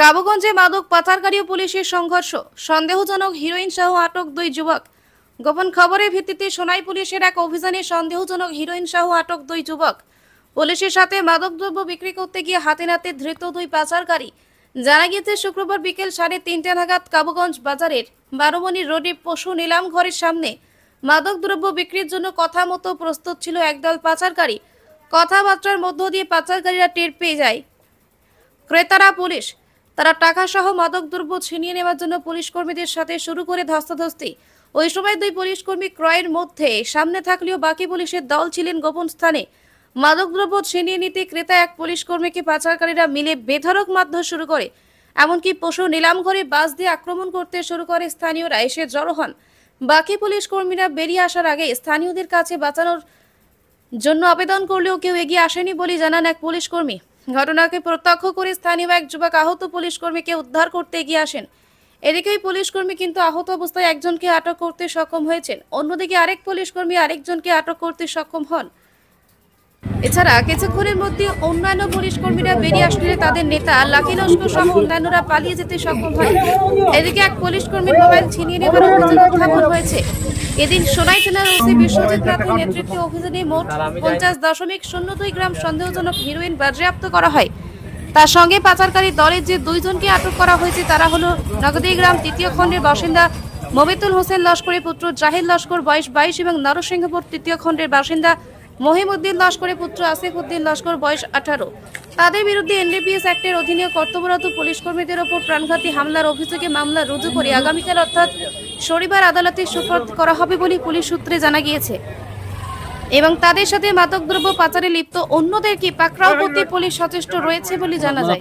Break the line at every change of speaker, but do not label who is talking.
কাবুগঞ্জে মাদক পাচারকারী ও পুলিশের সংঘর্ষ, সন্দেহজনক হিরোইন সহ আটক দুই যুবক। গোপন খবরের ভিত্তিতে সোনাই পুলিশের এক অভিযানে সন্দেহজনক হিরোইন সহ আটক দুই যুবক। পুলিশের সাথে মাদকদ্রব্য বিক্রি করতে গিয়ে হাতে নাতে ধৃত দুই পাচারকারী। জানা গিয়েছে শুক্রবার বিকেল 3:30 নাগাদ কাবুগঞ্জ বাজারের 12 রোডে পশু নিলাম ঘরের সামনে মাদকদ্রব্য বিক্রির জন্য কথা মতো প্রস্তুত ছিল একদল পাচারকারী। কথাবার্তার মধ্য দিয়ে পাচারকারীরা টের পেয়ে যায় ক্রেতারা পুলিশ। তারা টাকা সহ মাদকদ্রব্য ছিনিয়ে নেওয়ার জন্য পুলিশ কর্মীদের সাথে শুরু করে ধস্তাধস্তি। ওই সময় দুই পুলিশ কর্মী ক্রয়ের মধ্যে সামনে থাকলেও বাকি পুলিশের দল ছিলেন গোপন স্থানে। মাদকদ্রব্য ছিনিয়ে নিতে ক্রেতা এক পুলিশ কর্মীকে পাচারকারীরা মিলে বেধড়ক মারধর শুরু করে। এমনকি পশু নিলাম ঘরে বাস দিয়ে আক্রমণ করতে শুরু করে। স্থানীয়রা এসে জড়ো হন। বাকি পুলিশ কর্মীরা বেরিয়ে আসার আগে স্থানীয়দের কাছে বাঁচানোর জন্য আবেদন করলেও কেউ এগিয়ে আসেনি বলে জানান এক পুলিশ কর্মী। ঘটনাকে প্রত্যক্ষ করে স্থানীয় এক যুবক আহত পুলিশ কর্মীকে উদ্ধার করতে এগিয়ে আসেন। এদিকে পুলিশ কর্মী কিন্তু আহত অবস্থায় একজনকে আটক করতে সক্ষম হয়েছেন। অন্যদিকে আরেক পুলিশ কর্মী আরেকজনকে আটক করতে সক্ষম হন। এছাড়া কিছুক্ষণের মধ্যে অন্যান্য পুলিশ কর্মীরা বেরিয়ে আসলে তাদের নেতা লাকি লস্কর সহ অন্যান্যরা পালিয়ে যেতে সক্ষম হয়। এদিকে এক পুলিশ কর্মীর মোবাইল ছিনিয়ে নেবার অভিযোগ উত্থাপন হয়েছে। এদিন সোনাই জেলার ওসি বিশ্বজিৎ নাথের নেতৃত্বে অভিযানে মোট 50.02 গ্রাম সন্দেহজনক হিরোইন বাজেয়াপ্ত করা হয়। তার সঙ্গে পাচারকারী দলের যে দুইজনকে আটক করা হয়েছে তারা হলো নগদীগ্রাম 3য় খণ্ডের বাসিন্দা মবিতুল হোসেন লস্করের পুত্র জাহিদ লস্কর বয়স 22 এবং নরসিংহপুর 3য় খণ্ডের বাসিন্দা মহিমউদ্দিন লস্করের পুত্র আসিফ উদ্দিন লস্কর বয়স 18। তাদের বিরুদ্ধে এনডিপিএস অ্যাক্টের অধীনে কর্তব্যরত পুলিশ কর্মীদের ওপর প্রাণঘাতী হামলার অভিযোগে মামলা রুজু করে আগামীকাল অর্থাৎ শনিবার আদালতে সোপর্দ করা হবে বলে পুলিশ সূত্রে জানা গিয়েছে। এবং তাদের সাথে মাদকদ্রব্য পাচারে লিপ্ত অন্যদেরকে পাকড়াও করতে পুলিশ সচেষ্ট রয়েছে বলে জানা যায়।